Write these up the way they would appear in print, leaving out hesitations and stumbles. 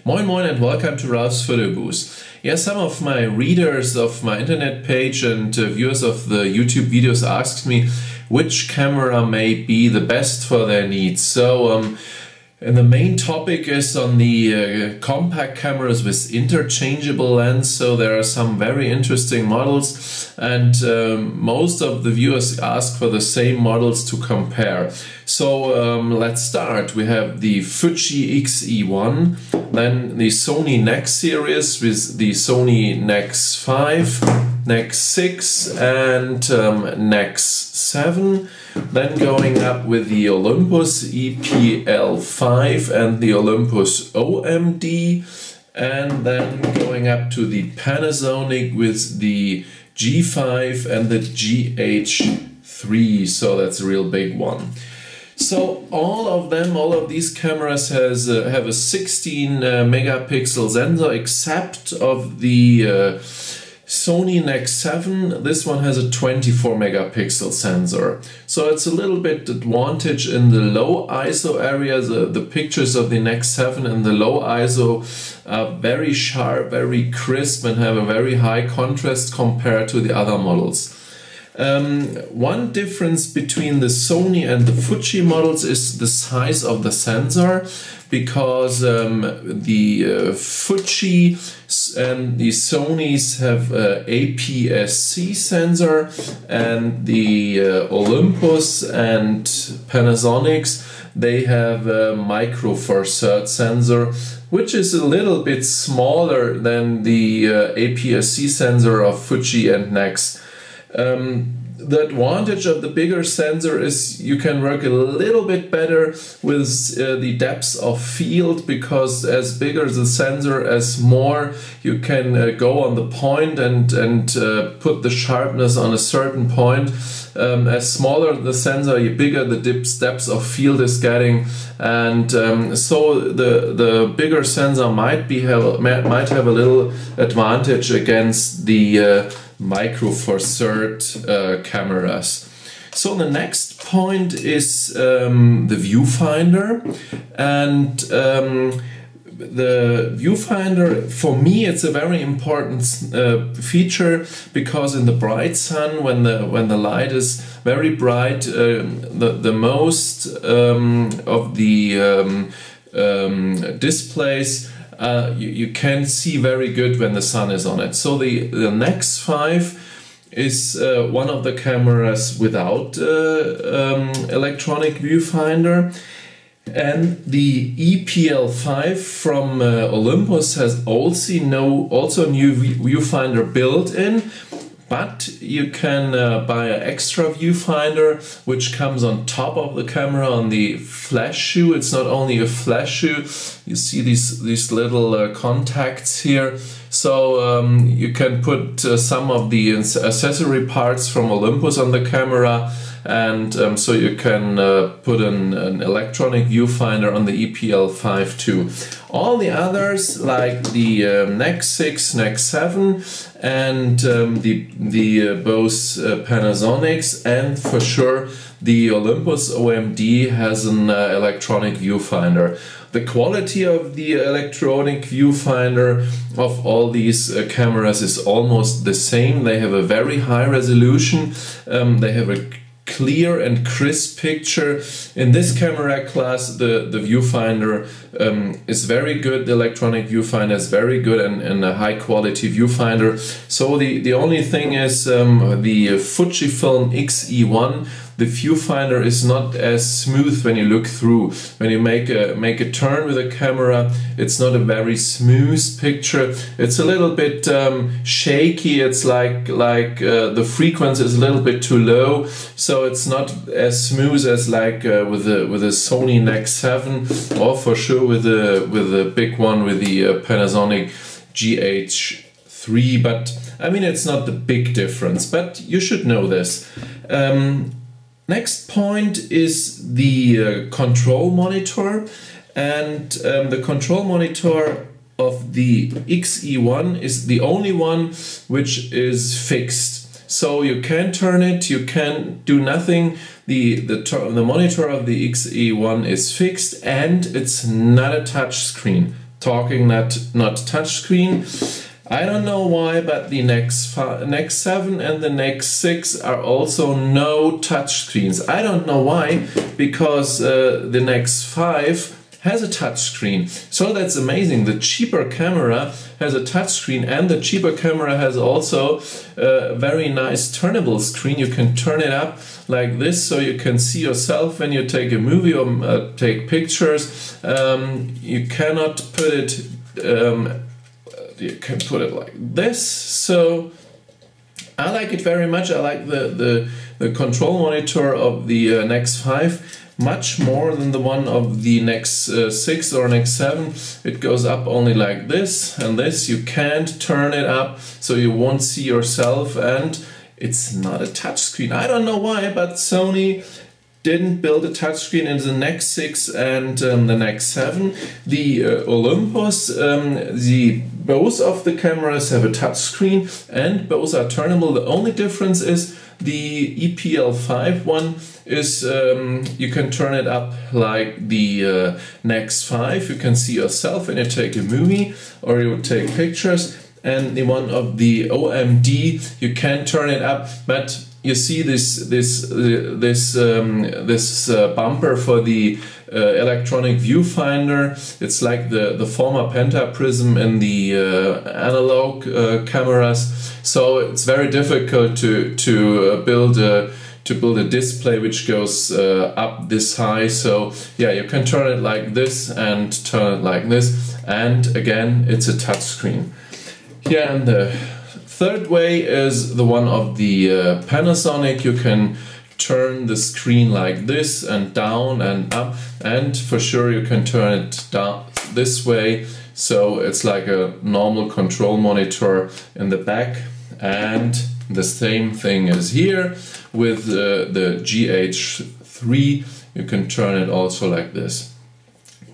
Moin Moin and welcome to Ralph's Foto-Bude. Yeah, some of my readers of my internet page and viewers of the YouTube videos asked me which camera may be the best for their needs. And the main topic is on the compact cameras with interchangeable lens. So there are some very interesting models, and most of the viewers ask for the same models to compare. So let's start. We have the Fujifilm X-E1, then the Sony NEX series with the Sony NEX5, NEX6 and NEX7. Then going up with the Olympus EPL5 and the Olympus OMD, and then going up to the Panasonic with the G5 and the GH3, so that's a real big one. So all of these cameras have a 16 megapixel sensor, except of the Sony NEX7. This one has a 24 megapixel sensor. So it's a little bit advantage in the low ISO area. The pictures of the NEX7 in the low ISO are very sharp, very crisp, and have a very high contrast compared to the other models. One difference between the Sony and the Fuji models is the size of the sensor, because the Fuji and the Sonys have aps-c sensor, and the Olympus and Panasonics, they have a micro four thirds sensor, which is a little bit smaller than the aps-c sensor of Fuji and NEX. The advantage of the bigger sensor is you can work a little bit better with the depth of field, because as bigger the sensor, as more you can go on the point and put the sharpness on a certain point. As smaller the sensor, the bigger the depth of field is getting, and so the bigger sensor might have a little advantage against the micro four third cameras. So the next point is the viewfinder, and the viewfinder, for me, it's a very important feature, because in the bright sun, when the light is very bright, the most of the displays you can see very good when the sun is on it. So the NEX5 is one of the cameras without electronic viewfinder, and the EPL5 from Olympus has also new viewfinder built in. But you can buy an extra viewfinder, which comes on top of the camera on the flash shoe. It's not only a flash shoe. You see these little contacts here. So you can put some of the accessory parts from Olympus on the camera, and so you can put an electronic viewfinder on the EPL5 too. All the others, like the NEX6, NEX7, and the both Panasonics, and for sure the Olympus OMD, has an electronic viewfinder. The quality of the electronic viewfinder of all these cameras is almost the same. They have a very high resolution. They have a clear and crisp picture. In this camera class, the viewfinder is very good. The electronic viewfinder is very good, and a high quality viewfinder. So the only thing is the Fujifilm X-E1, the viewfinder is not as smooth when you look through. When you make a turn with a camera, it's not a very smooth picture. It's a little bit shaky. It's like the frequency is a little bit too low, so it's not as smooth as like with a Sony NEX7, or for sure with the big one with the Panasonic GH3. But I mean, it's not the big difference, but you should know this. Next point is the control monitor, and the control monitor of the X-E1 is the only one which is fixed. So you can turn it, you can do nothing. The monitor of the X-E1 is fixed, and it's not a touch screen. talking, not touchscreen. I don't know why, but the Nex 7 and the Nex 6 are also no touchscreens. I don't know why, because the Nex 5 has a touchscreen. So that's amazing. The cheaper camera has a touchscreen, and the cheaper camera has also a very nice turnable screen. You can turn it up like this, so you can see yourself when you take a movie or take pictures. You cannot put it you can put it like this. So I like it very much. I like the control monitor of the Nex 5 much more than the one of the Nex 6 or Nex 7. It goes up only like this, and this you can't turn it up, so you won't see yourself, and it's not a touchscreen. I don't know why, but Sony didn't build a touchscreen in the Nex 6 and the Nex 7. The Olympus, both of the cameras have a touchscreen and both are turnable. The only difference is the EPL5 one is you can turn it up like the Nex 5. You can see yourself when you take a movie or you take pictures. And the one of the OMD, you can turn it up, but you see this bumper for the electronic viewfinder. It's like the former pentaprism in the analog cameras. So it's very difficult to build a display which goes up this high. So yeah, you can turn it like this and turn it like this, and again it's a touch screen. Yeah, and the third way is the one of the Panasonic. You can turn the screen like this and down and up, and for sure you can turn it down this way, so it's like a normal control monitor in the back. And the same thing is here with the GH3. You can turn it also like this.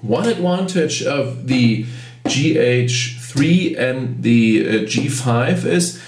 One advantage of the GH3 and the G5 is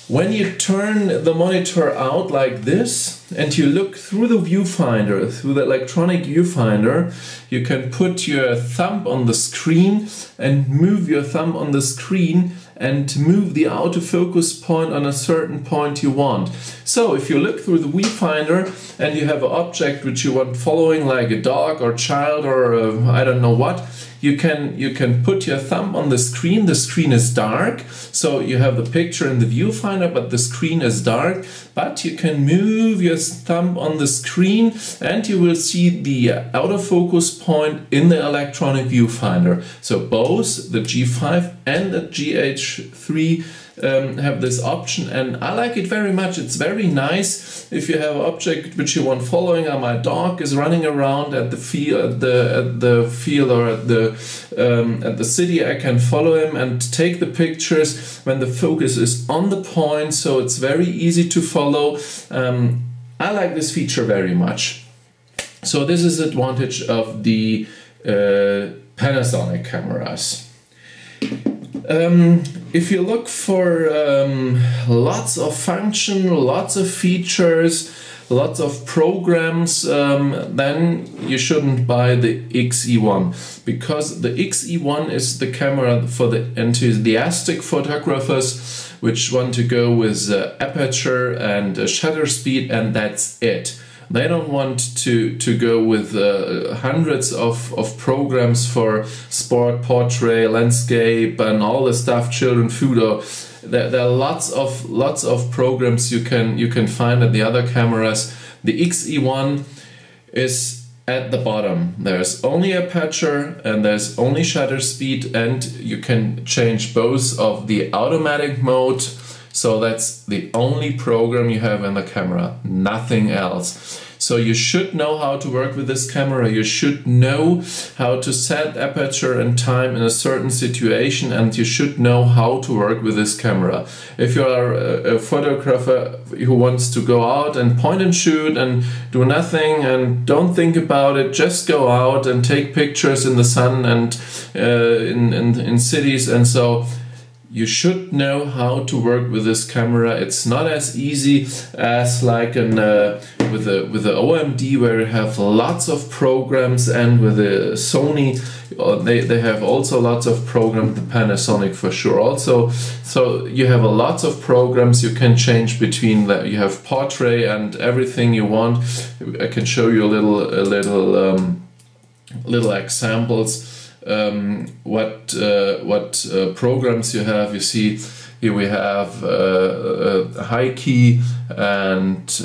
when you turn the monitor out like this and you look through the viewfinder, through the electronic viewfinder, you can put your thumb on the screen and move your thumb on the screen and move the autofocus point on a certain point you want. So if you look through the viewfinder and you have an object which you want following, like a dog or child or I don't know what, you can put your thumb on the screen. The screen is dark, so you have the picture in the viewfinder, but the screen is dark. But you can move your thumb on the screen and you will see the autofocus point in the electronic viewfinder. So both the G5 and the GH3 have this option, and I like it very much. It's very nice if you have an object which you want following. My dog is running around at the field, at the field or at the city. I can follow him and take the pictures when the focus is on the point, so it's very easy to follow. I like this feature very much. So this is the advantage of the Panasonic cameras. If you look for lots of function, lots of features, lots of programs, then you shouldn't buy the X-E1, because the X-E1 is the camera for the enthusiastic photographers which want to go with aperture and shutter speed, and that's it. They don't want to go with hundreds of programs for sport, portrait, landscape, and all the stuff, children, food. There are lots of programs you can find at the other cameras. The X-E1 is at the bottom. There's only aperture and there's only shutter speed, and you can change both of the automatic mode. So that's the only program you have in the camera, nothing else. So you should know how to work with this camera. You should know how to set aperture and time in a certain situation, and you should know how to work with this camera. If you are a photographer who wants to go out and point and shoot and do nothing and don't think about it, just go out and take pictures in the sun and in cities, and so you should know how to work with this camera. It's not as easy as like an with the OMD, where you have lots of programs, and with the Sony, they have also lots of programs. The Panasonic for sure also. So you have a lots of programs you can change between. That you have portrait and everything you want. I can show you little examples. What programs you have. You see here we have high key and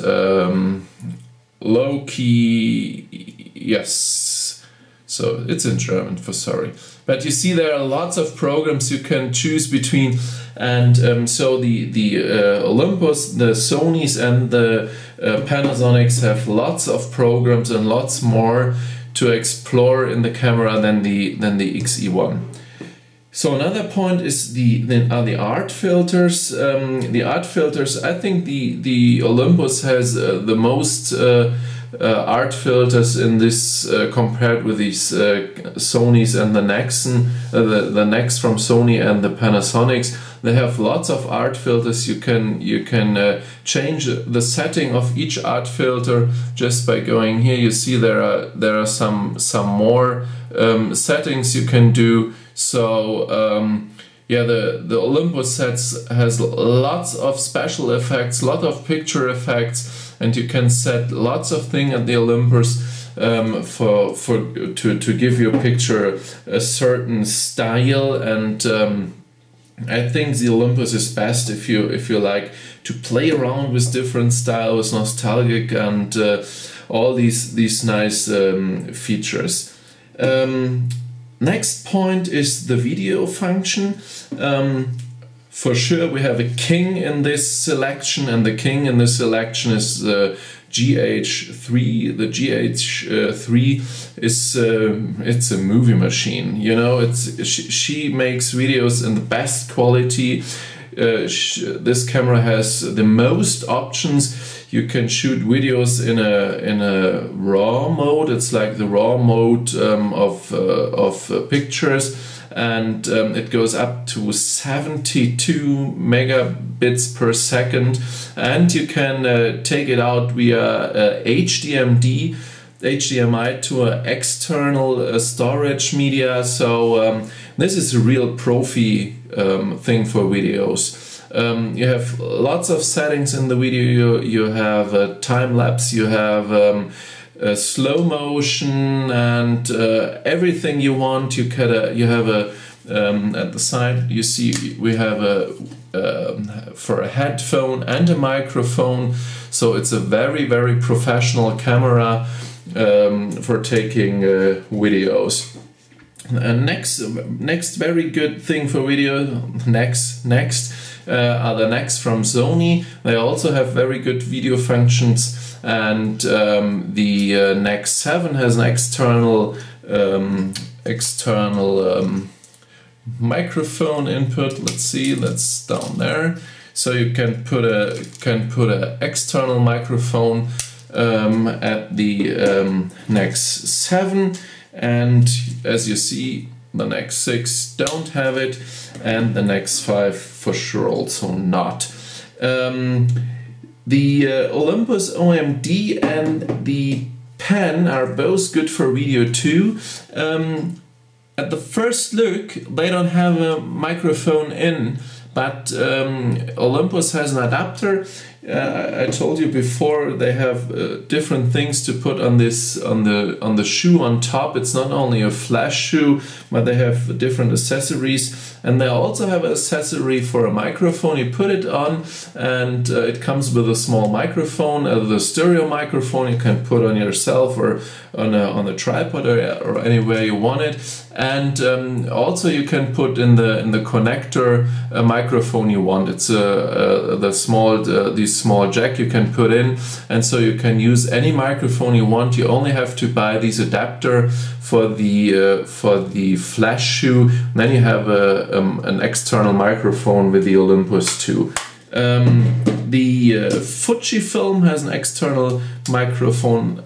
low key. Yes, so it's in German, for sorry. But you see there are lots of programs you can choose between, and so the Olympus, the Sonys and the Panasonics have lots of programs and lots more to explore in the camera than the X-E1. So another point is the art filters. The art filters, I think the Olympus has the most art filters in this compared with these Sonys and the Nexon, the Nex from Sony and the Panasonics. They have lots of art filters. You can change the setting of each art filter just by going here. You see there are some more settings you can do. So yeah, the Olympus has lots of special effects, lot of picture effects, and you can set lots of things at the Olympus to give your picture a certain style. And I think the Olympus is best if you like to play around with different styles, nostalgic, and all these nice features. Next point is the video function. For sure we have a king in this selection, and the king in this selection is the GH3. The GH3 is it's a movie machine. You know, she makes videos in the best quality. This camera has the most options. You can shoot videos in a RAW mode. It's like the RAW mode of pictures, and it goes up to 72 megabits per second, and you can take it out via HDMI to an external storage media. So this is a real profi thing for videos. You have lots of settings in the video. You have time lapse, you have slow motion, and everything you want. You have a at the side. You see we have for a headphone and a microphone. So it's a very professional camera for taking videos. And next very good thing for video, next are the Nex from Sony. They also have very good video functions, and the Nex 7 has an external microphone input. Let's see, that's down there. So you can put a external microphone at the Nex 7, and as you see, the Nex 6 don't have it, and the Nex 5 for sure also not. The Olympus OMD and the Pen are both good for video too. At the first look, they don't have a microphone in, but Olympus has an adapter. I told you before, they have different things to put on this on the shoe on top. It's not only a flash shoe, but they have different accessories, and they also have an accessory for a microphone. You put it on, and it comes with a small microphone, the stereo microphone. You can put on yourself or on a tripod or anywhere you want it. And also you can put in the connector a microphone you want. It's these small jack you can put in, and so you can use any microphone you want. You only have to buy these adapter for the flash shoe. Then you have an external microphone with the Olympus too. The Fujifilm has an external microphone.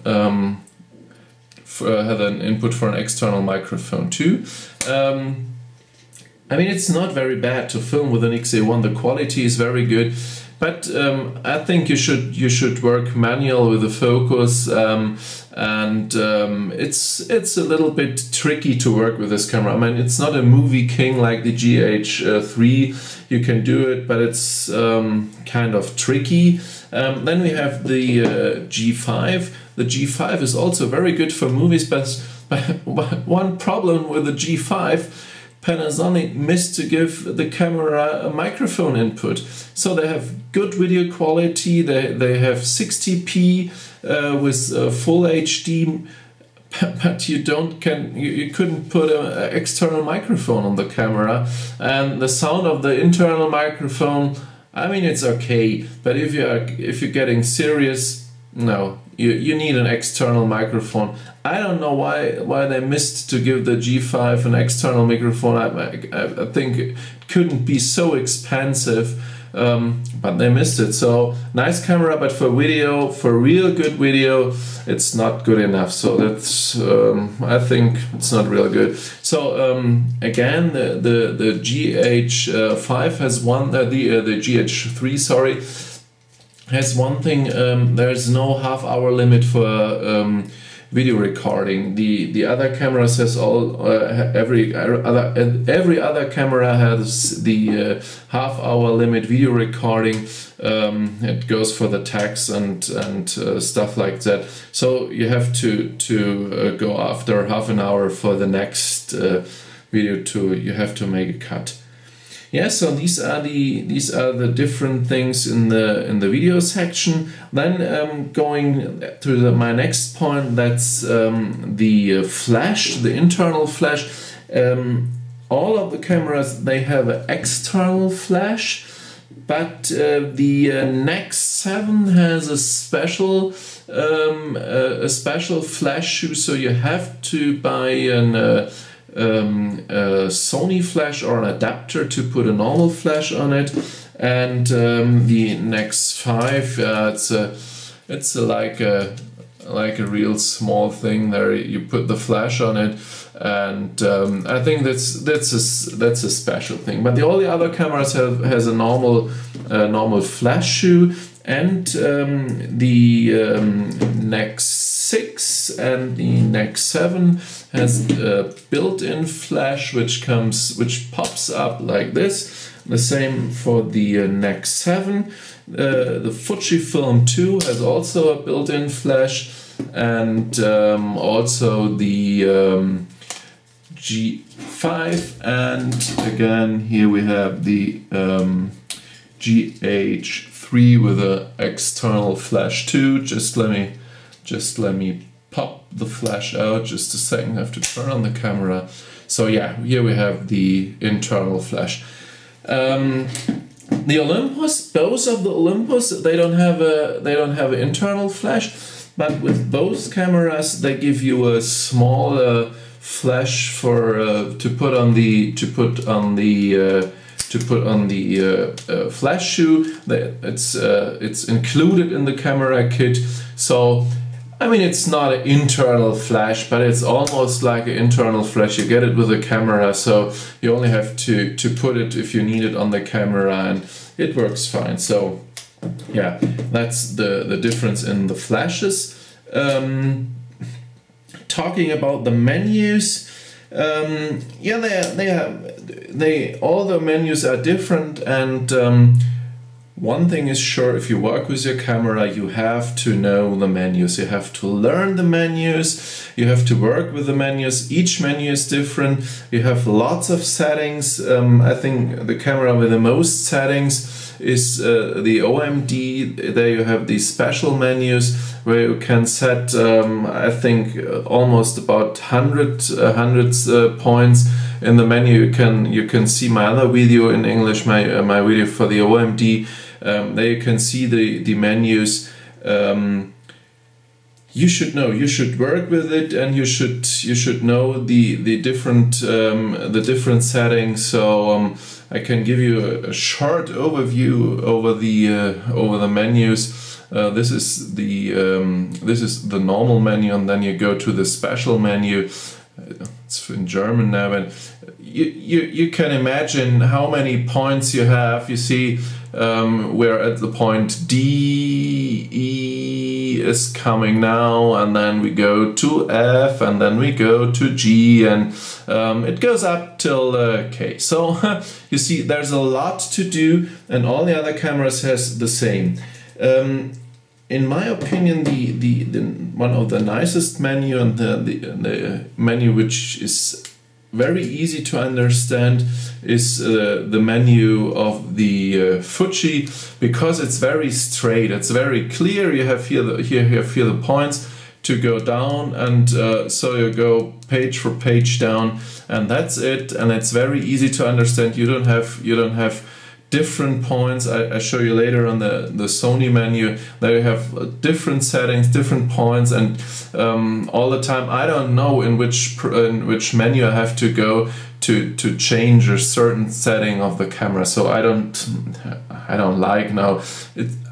Had an input for an external microphone too. I mean, it's not very bad to film with an X-E1. The quality is very good. but I think you should work manual with the focus, and it's a little bit tricky to work with this camera. I mean, it's not a movie king like the GH3. You can do it, but it's kind of tricky. Then we have the G5. The G5 is also very good for movies, but one problem with the G5, Panasonic missed to give the camera a microphone input. So they have good video quality, they have 60p with full HD, but you couldn't put an external microphone on the camera, and the sound of the internal microphone, I mean, it's okay, but if you're getting serious, no, you need an external microphone. I don't know why they missed to give the G5 an external microphone. I think it couldn't be so expensive, but they missed it. So nice camera, but for video, for real good video, it's not good enough. So that's I think it's not real good. So again, the GH5 has one, the GH3, sorry, has one thing. There's no half-hour limit for video recording. The other cameras has every other camera has the half-hour limit video recording. It goes for the tags and stuff like that. So you have to go after half an hour for the next video. You have to make a cut. Yeah, so these are the different things in the video section. Then going to my next point, that's the flash, the internal flash. All of the cameras, they have an external flash, but the X-E1 has a special flash shoe, so you have to buy a Sony flash or an adapter to put a normal flash on it. And the X-E5, it's like a real small thing there. You put the flash on it, and I think that's a special thing. But all the other cameras has a normal flash shoe, and the X-6 and the X-7 has a built-in flash which pops up like this. The same for the X-7. The Fujifilm 2 has also a built-in flash, and also the G5, and again here we have the GH3 with an external flash too. Just let me pop the flash out just a second. I have to turn on the camera. So yeah, here we have the internal flash. The Olympus, both of the Olympus, they don't have an internal flash, but with both cameras they give you a small flash for to put on the flash shoe. It's included in the camera kit. So I mean, it's not an internal flash, but it's almost like an internal flash. You get it with the camera, so you only have to put it if you need it on the camera, and it works fine. So yeah, that's the difference in the flashes. Talking about the menus, yeah, all the menus are different, and one thing is sure: if you work with your camera, you have to know the menus. You have to learn the menus. You have to work with the menus. Each menu is different. You have lots of settings. I think the camera with the most settings is the OMD. There you have these special menus where you can set, I think, almost about hundreds points in the menu. You can see my other video in English, my video for the OMD. There you can see the menus. You should know. You should work with it, and you should know the different settings. So I can give you a short overview over the menus. This is the normal menu, and then you go to the special menu. It's in German now, but you can imagine how many points you have. You see we're at the point D, E is coming now, and then we go to F, and then we go to G, and it goes up till K. So you see, there's a lot to do, and all the other cameras has the same. In my opinion, the one of the nicest menu, and the menu which is very easy to understand, is the menu of the Fuji, because it's very straight, it's very clear. You have here the points to go down, and so you go page for page down, and that's it. And it's very easy to understand. You don't have different points. I show you later on the Sony menu. There you have different settings, different points, and all the time I don't know in which menu I have to go to change a certain setting of the camera. So I don't like now.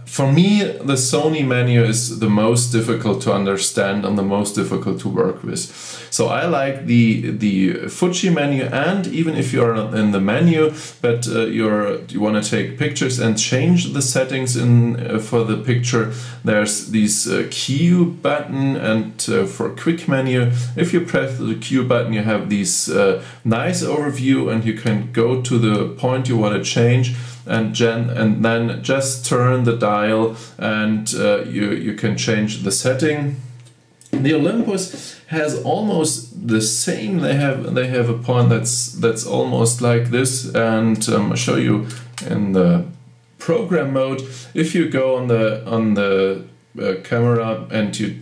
For me, the Sony menu is the most difficult to understand and the most difficult to work with. So I like the Fuji menu, and even if you're not in the menu, but you want to take pictures and change the settings for the picture, there's this Q button, and for quick menu, if you press the Q button, you have this nice overview, and you can go to the point you want to change, and then just turn the dial, and you can change the setting. The Olympus has almost the same. They have a point that's almost like this, and I'll show you in the program mode. If you go on the camera and you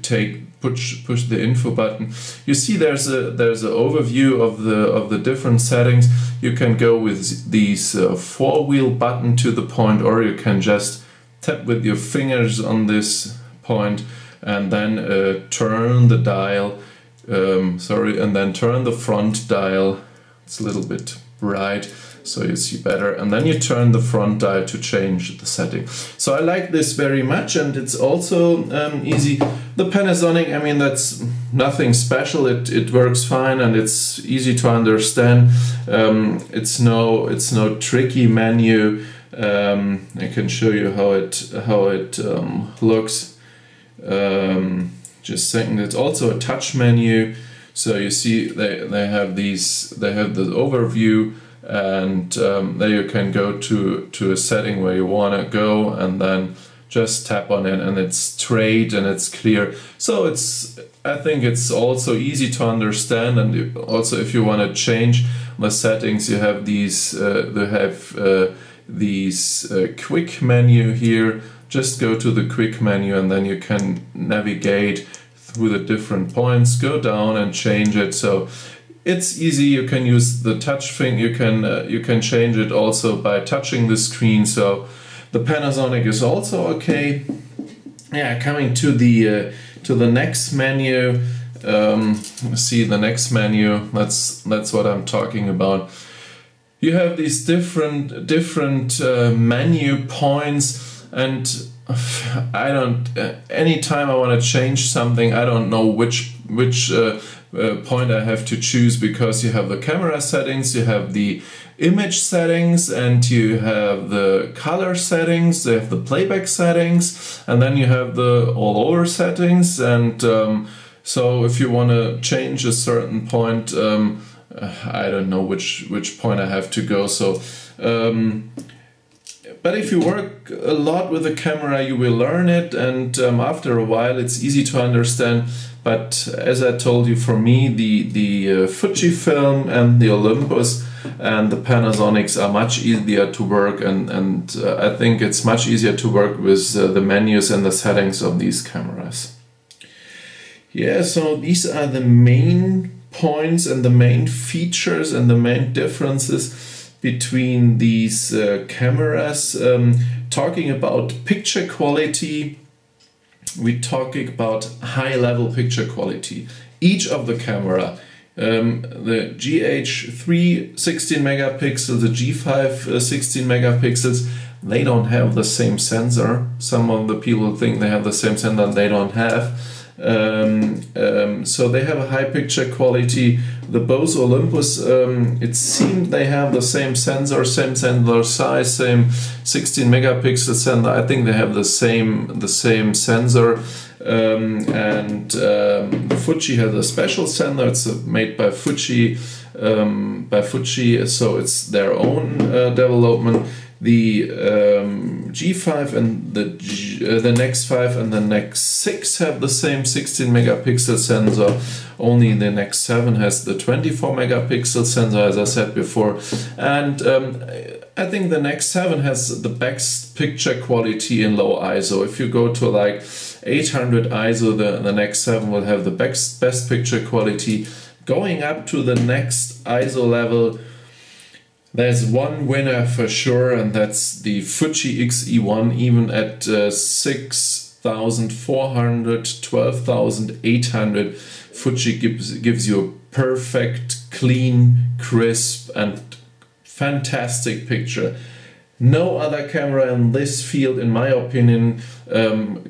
push the info button, you see there's an overview of the different settings. You can go with these 4-wheel button to the point, or you can just tap with your fingers on this point, and then turn the dial, and then turn the front dial. It's a little bit bright, so you see better, and then you turn the front dial to change the setting. So I like this very much, and it's also easy. The Panasonic, I mean, that's nothing special. It works fine, and it's easy to understand. It's no tricky menu. I can show you how it looks. Just a second. It's also a touch menu, so you see they have the overview, and there you can go to a setting where you want to go, and then just tap on it, and it's straight and it's clear. So I think it's also easy to understand, and also if you want to change the settings, you have these quick menu here. Just go to the quick menu, and then you can navigate through the different points, go down and change it. So it's easy. You can use the touch thing. You can change it also by touching the screen. So the Panasonic is also okay. Yeah, coming to the next menu. See the next menu. That's what I'm talking about. You have these different menu points. And I don't. Anytime I want to change something, I don't know which point I have to choose, because you have the camera settings, you have the image settings, and you have the color settings. You have the playback settings, and then you have the all over settings. And so if you want to change a certain point, I don't know which point I have to go. So. But if you work a lot with the camera, you will learn it, and after a while it's easy to understand. But as I told you, for me, the Fujifilm and the Olympus and the Panasonics are much easier to work, and I think it's much easier to work with the menus and the settings of these cameras. Yeah, so these are the main points and the main features and the main differences between these cameras. Talking about picture quality, we're talking about high-level picture quality. Each of the camera, the GH3 16 megapixels, the G5 16 megapixels, they don't have the same sensor. Some of the people think they have the same sensor, they don't have. So they have a high picture quality. The both Olympus, it seemed they have the same sensor size, same 16 megapixel sensor. I think they have the same sensor. And Fuji has a special sensor. It's made by Fuji, so it's their own development. The G5 and the Nex 5 and the Nex 6 have the same 16 megapixel sensor. Only the Nex 7 has the 24 megapixel sensor, as I said before. And I think the Nex 7 has the best picture quality in low ISO. If you go to like 800 ISO, the Nex 7 will have the best picture quality. Going up to the next ISO level, there's one winner for sure, and that's the Fuji X-E1. Even at 6,400, 12,800, Fuji gives you a perfect, clean, crisp, and fantastic picture. No other camera in this field, in my opinion,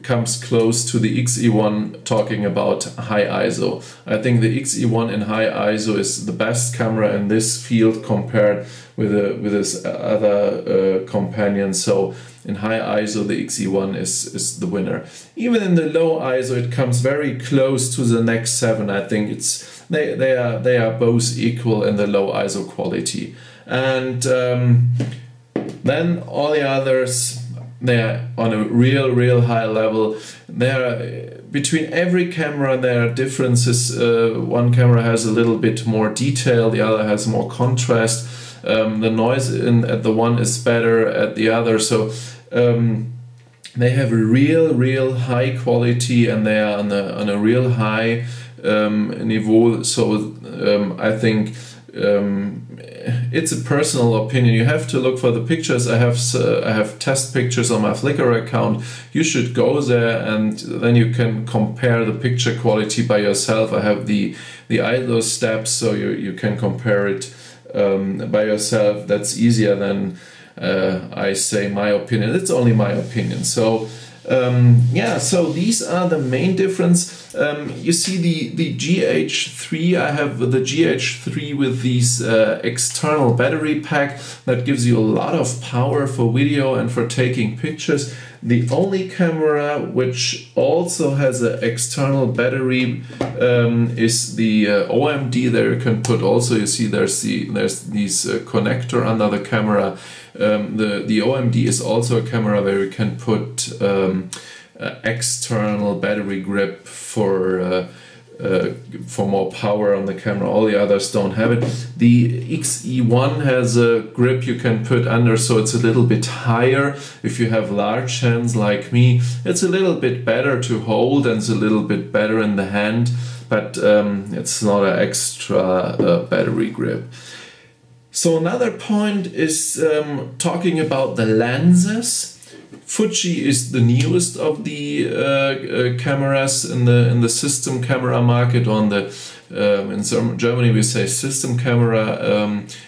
comes close to the X-E1 talking about high ISO. I think the X-E1 in high ISO is the best camera in this field compared with its other companion. So in high ISO, the X-E1 is the winner. Even in the low ISO, it comes very close to the Nex 7. I think they are both equal in the low ISO quality. And then all the others, they are on a real high level. There, between every camera, there are differences. One camera has a little bit more detail, the other has more contrast. The noise at the one is better at the other. So they have a real high quality, and they are on a real high niveau. So I think it's a personal opinion. You have to look for the pictures. I have test pictures on my Flickr account. You should go there, and then you can compare the picture quality by yourself. I have the ISO steps, so you can compare it by yourself. That's easier than I say my opinion. It's only my opinion. So yeah, so these are the main difference. You see the GH3, I have the GH3 with these external battery pack that gives you a lot of power for video and for taking pictures. The only camera which also has an external battery is the OMD. There you can put also, you see there's these connector under the camera. The OMD is also a camera where you can put external battery grip for more power on the camera. All the others don't have it. The X-E1 has a grip you can put under, so it's a little bit higher. If you have large hands like me, it's a little bit better to hold and it's a little bit better in the hand, but it's not an extra battery grip. So another point is talking about the lenses. Fuji is the newest of the cameras in the system camera market. On the in Germany we say system camera,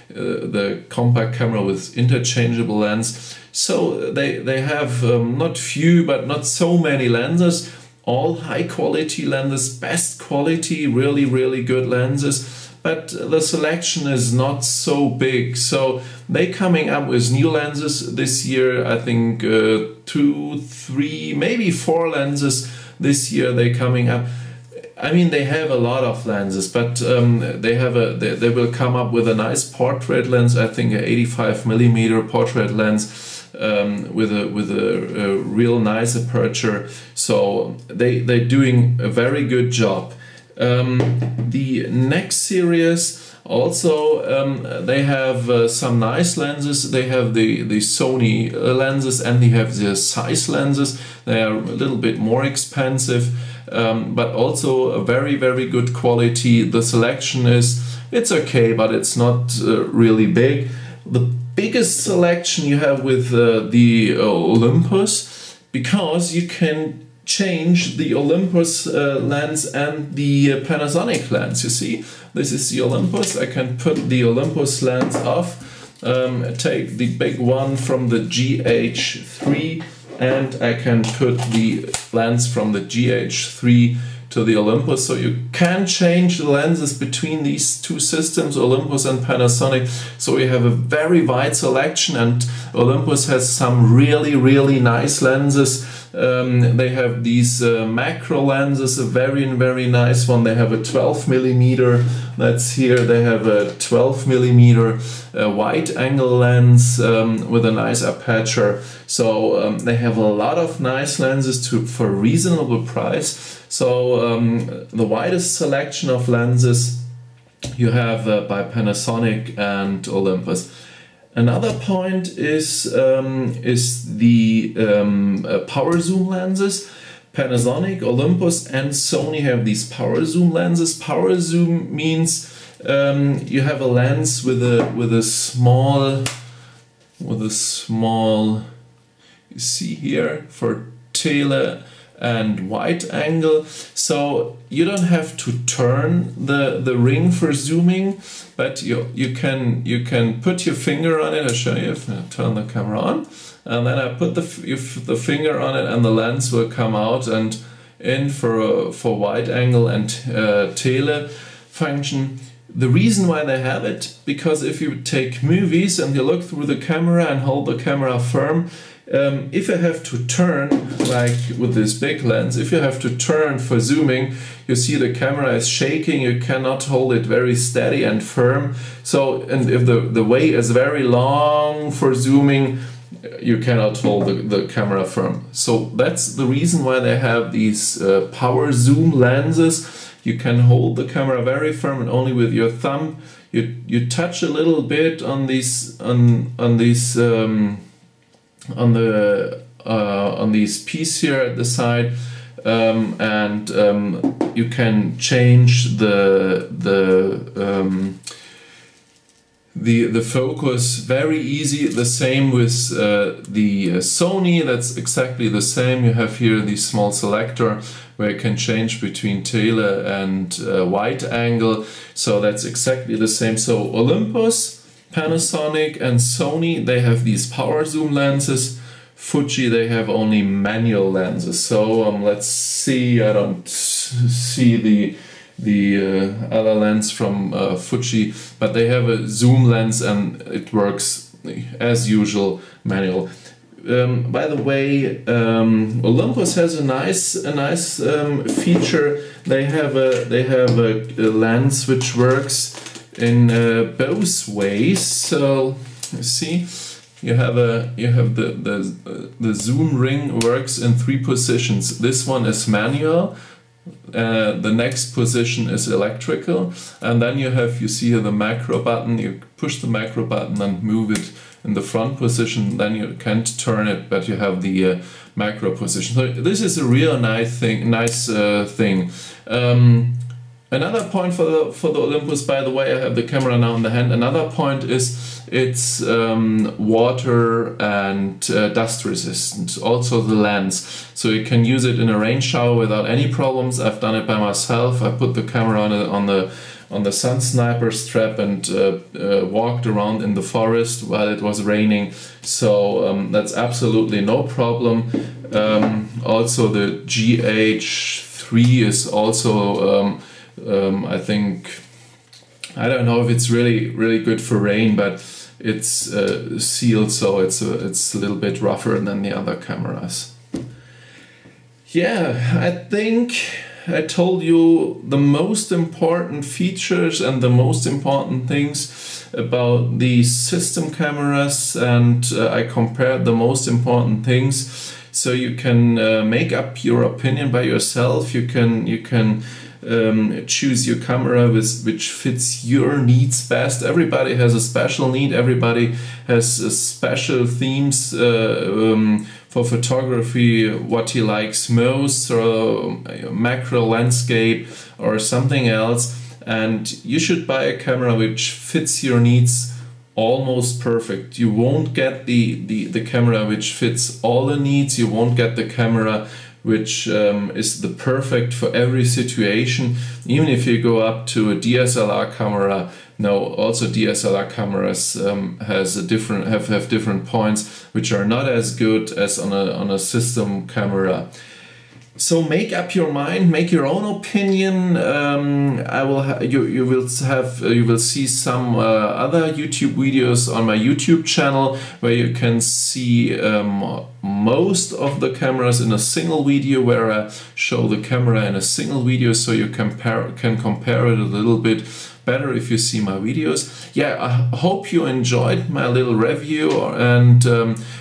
the compact camera with interchangeable lens. So they have not few but not so many lenses, all high quality lenses, best quality, really good lenses. But the selection is not so big, so they coming up with new lenses this year. I think 2, 3, maybe 4 lenses this year they coming up. I mean, they have a lot of lenses, but they will come up with a nice portrait lens. I think an 85mm portrait lens with a real nice aperture. So they're doing a very good job. The next series also they have some nice lenses. They have the Sony lenses and they have the size lenses. They are a little bit more expensive, but also a very good quality. The selection it's okay, but it's not really big. The biggest selection you have with the Olympus, because you can change the Olympus lens and the Panasonic lens. You see, this is the Olympus. I can put the Olympus lens off, take the big one from the GH3, and I can put the lens from the GH3 to to the Olympus. So you can change the lenses between these two systems, Olympus and Panasonic. So we have a very wide selection, and Olympus has some really nice lenses. They have these macro lenses, a very nice one. They have a 12mm, that's here. They have a 12mm wide angle lens with a nice aperture. So they have a lot of nice lenses for a reasonable price. So the widest selection of lenses you have by Panasonic and Olympus. Another point is the power zoom lenses. Panasonic, Olympus, and Sony have these power zoom lenses. Power zoom means you have a lens with a small, you see here, for tele and wide angle. So you don't have to turn the ring for zooming, but you can put your finger on it. I'll show you if I turn the camera on, and then I put the finger on it, and the lens will come out and in for wide angle and tele function. The reason why they have it, because if you take movies and you look through the camera and hold the camera firm, if you have to turn, like with this big lens, if you have to turn for zooming, you see the camera is shaking, you cannot hold it very steady and firm. So, and if the way is very long for zooming, you cannot hold the camera firm. So that's the reason why they have these power zoom lenses. You can hold the camera very firm, and only with your thumb you touch a little bit on these piece here at the side, and you can change the focus very easy. The same with the Sony, that's exactly the same. You have here the small selector where you can change between tele and wide angle, so that's exactly the same. So Olympus, Panasonic and Sony, they have these power zoom lenses. Fuji, they have only manual lenses. So let's see, I don't see the other lens from Fuji, but they have a zoom lens and it works as usual manual. By the way, Olympus has a nice feature. They have a lens which works in both ways. So you see, you have the zoom ring works in 3 positions. This one is manual. The next position is electrical, and then you see here the macro button. You push the macro button and move it in the front position. Then you can't turn it, but you have the macro position. So this is a real nice thing. Another point for the Olympus, by the way, I have the camera now in the hand. Another point is it's water and dust resistant. Also the lens, so you can use it in a rain shower without any problems. I've done it by myself. I put the camera on the sun sniper strap and walked around in the forest while it was raining. So that's absolutely no problem. Also the GH3 is also I think, I don't know if it's really good for rain, but it's sealed, so it's a little bit rougher than the other cameras. Yeah, I think I told you the most important features and the most important things about these system cameras, and I compared the most important things, so you can make up your opinion by yourself. You can choose your camera which fits your needs best. Everybody has a special need. Everybody has special themes for photography, what he likes most, or macro landscape or something else. And you should buy a camera which fits your needs almost perfect. You won't get the camera which fits all the needs. You won't get the camera which is the perfect for every situation. Even if you go up to a DSLR camera, no, also DSLR cameras have different points which are not as good as on a system camera. So make up your mind, make your own opinion. You will see some other YouTube videos on my YouTube channel where you can see most of the cameras in a single video, where I show the camera in a single video, so you can compare it a little bit better if you see my videos. Yeah, I hope you enjoyed my little review, and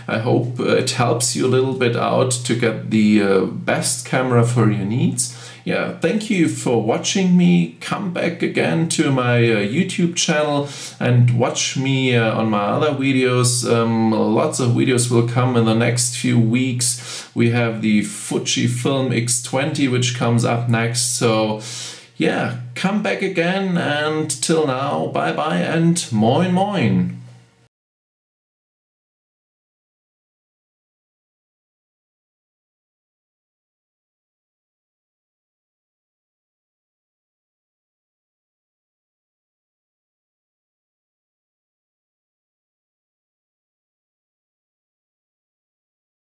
I hope it helps you a little bit out to get the best camera for your needs. Yeah, thank you for watching me. Come back again to my YouTube channel and watch me on my other videos. Lots of videos will come in the next few weeks. We have the Fujifilm X-E1 which comes up next. So yeah, come back again, and till now, bye bye and moin moin.